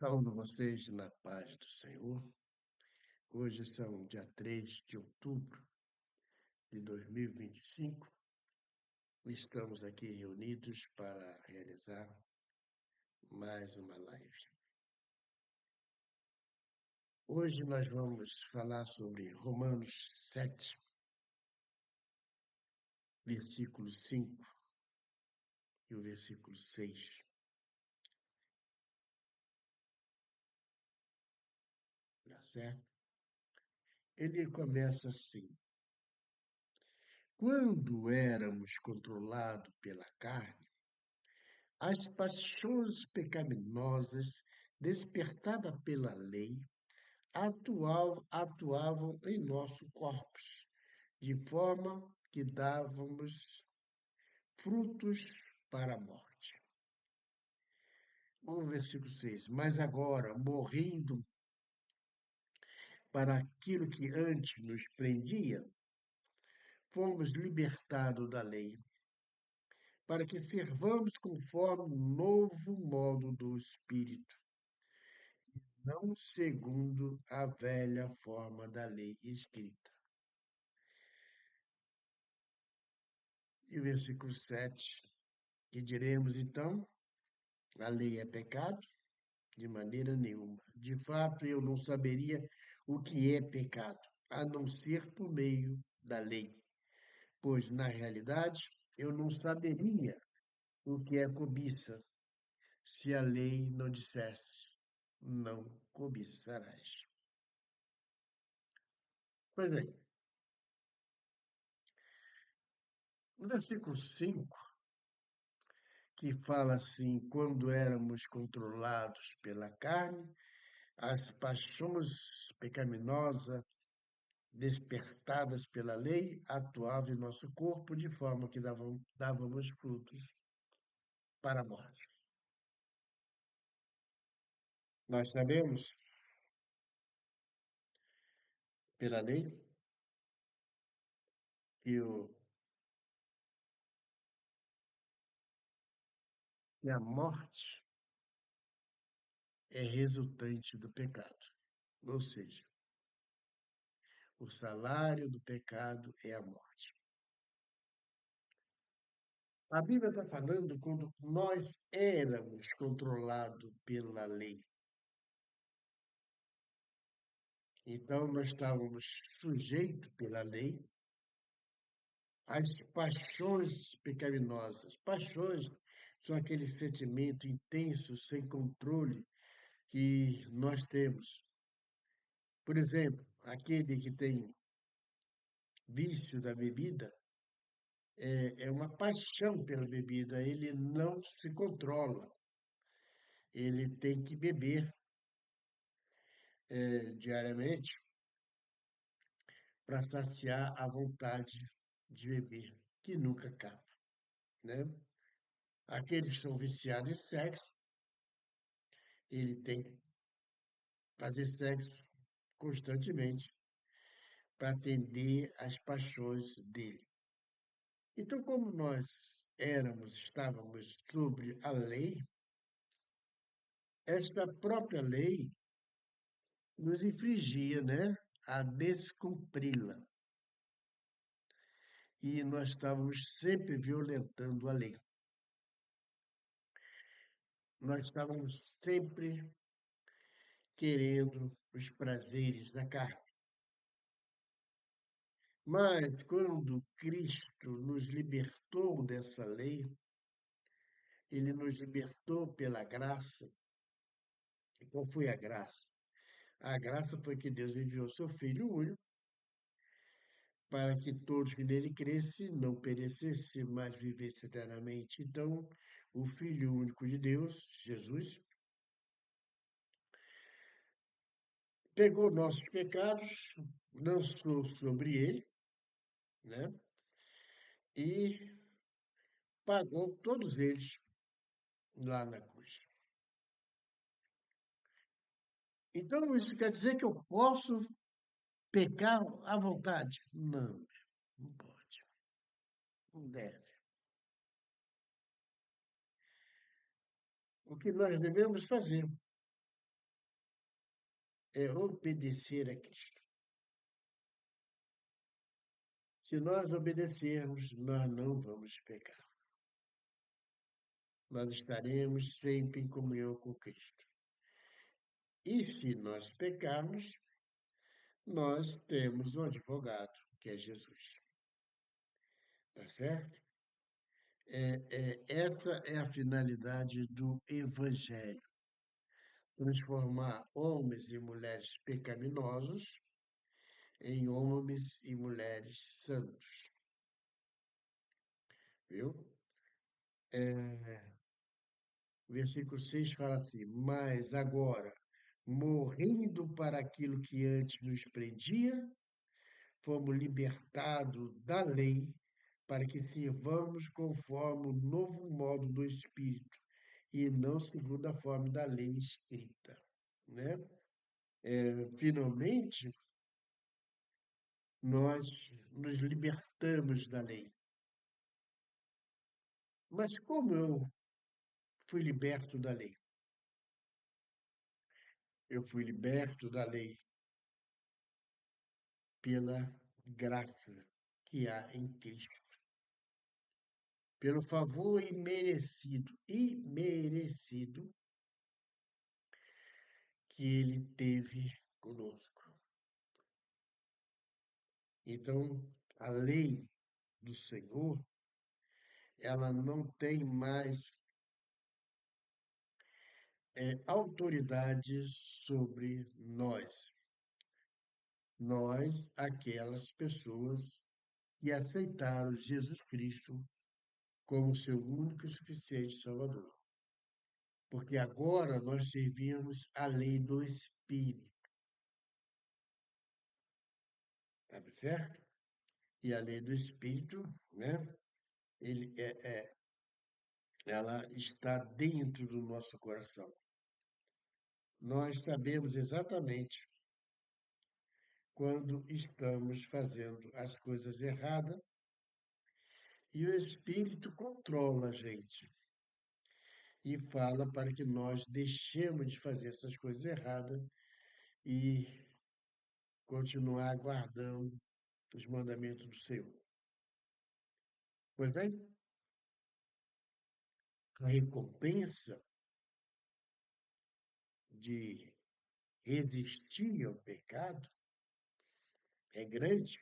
Saúdo vocês na paz do Senhor. Hoje são dia 3 de outubro de 2025 e estamos aqui reunidos para realizar mais uma live. Hoje nós vamos falar sobre Romanos 7, versículo 5 e o versículo 6. Tá certo? Ele começa assim: quando éramos controlados pela carne, as paixões pecaminosas despertadas pela lei atuavam em nosso corpos, de forma que dávamos frutos para a morte. O versículo 6. Mas agora, morrendo para aquilo que antes nos prendia, fomos libertados da lei, para que servamos conforme o novo modo do Espírito, não segundo a velha forma da lei escrita. E o versículo 7, que diremos então? A lei é pecado? De maneira nenhuma. De fato, eu não saberia o que é pecado, a não ser por meio da lei, pois, na realidade, eu não saberia o que é cobiça, se a lei não dissesse, não cobiçarás. Pois bem, no versículo 5, que fala assim: quando éramos controlados pela carne, as paixões pecaminosas despertadas pela lei, atuavam em nosso corpo de forma que dávamos frutos para a morte. Nós sabemos, pela lei, que, que a morte é resultante do pecado. Ou seja, o salário do pecado é a morte. A Bíblia está falando quando nós éramos controlados pela lei. Então, nós estávamos sujeitos pela lei às paixões pecaminosas. Paixões são aquele sentimento intenso, sem controle, que nós temos. Por exemplo, aquele que tem vício da bebida é uma paixão pela bebida, ele não se controla, ele tem que beber diariamente para saciar a vontade de beber, que nunca acaba, né? Aqueles que são viciados em sexo, ele tem que fazer sexo constantemente para atender às paixões dele. Então, como nós estávamos sobre a lei, esta própria lei nos infligia, né, a descumpri-la. E nós estávamos sempre violentando a lei. Nós estávamos sempre querendo os prazeres da carne. Mas quando Cristo nos libertou dessa lei, ele nos libertou pela graça. E qual foi a graça? A graça foi que Deus enviou seu Filho único para que todos que nele crescem não perecessem, mas vivessem eternamente. Então, o Filho único de Deus, Jesus, pegou nossos pecados, lançou sobre ele, né? E pagou todos eles lá na cruz. Então, isso quer dizer que eu posso pecar à vontade? Não, não pode, não deve. O que nós devemos fazer? é obedecer a Cristo. Se nós obedecermos, nós não vamos pecar. Nós estaremos sempre em comunhão com Cristo. E se nós pecarmos, nós temos um advogado, que é Jesus. Tá certo? Essa é a finalidade do Evangelho: transformar homens e mulheres pecaminosos em homens e mulheres santos, viu? O versículo 6 fala assim: Mas agora, morrendo para aquilo que antes nos prendia, fomos libertados da lei para que sirvamos conforme o novo modo do Espírito e não segundo a forma da lei escrita, né? Finalmente, nós nos libertamos da lei. Mas como eu fui liberto da lei? Eu fui liberto da lei pela graça que há em Cristo, pelo favor imerecido que ele teve conosco. Então, a lei do Senhor, ela não tem mais autoridade sobre nós. Nós, aquelas pessoas que aceitaram Jesus Cristo como seu único e suficiente Salvador. Porque agora nós servimos a lei do Espírito, tá certo? E a lei do Espírito, né? Ele ela está dentro do nosso coração. Nós sabemos exatamente quando estamos fazendo as coisas erradas e o Espírito controla a gente e fala para que nós deixemos de fazer essas coisas erradas e continuar guardando os mandamentos do Senhor. Pois bem, a recompensa de resistir ao pecado é grande,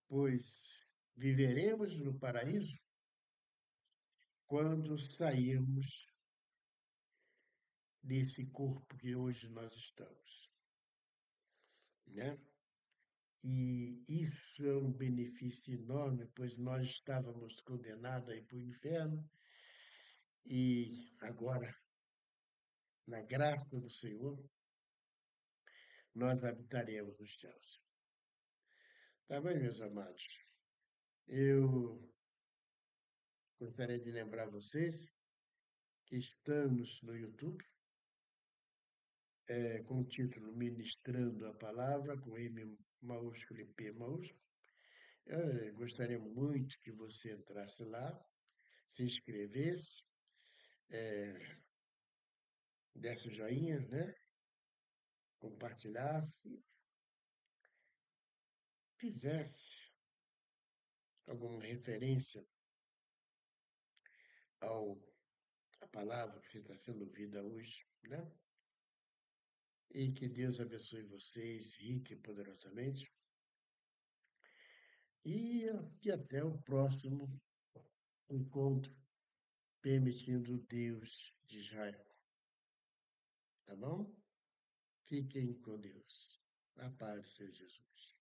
pois viveremos no paraíso quando sairmos desse corpo que hoje nós estamos, né? E isso é um benefício enorme, pois nós estávamos condenados a ir para o inferno e agora, na graça do Senhor, nós habitaremos os céus. Tá bem, meus amados? Eu gostaria de lembrar vocês que estamos no YouTube, com o título Ministrando a Palavra, com M maiúsculo e P maiúsculo. Eu gostaria muito que você entrasse lá, se inscrevesse, desse o joinha, né? Compartilhasse, fizesse alguma referência ao a palavra que você está sendo ouvida hoje, né? E que Deus abençoe vocês rica e poderosamente. E até o próximo encontro, permitindo Deus de Israel. Tá bom? Fiquem com Deus. A paz do Senhor Jesus.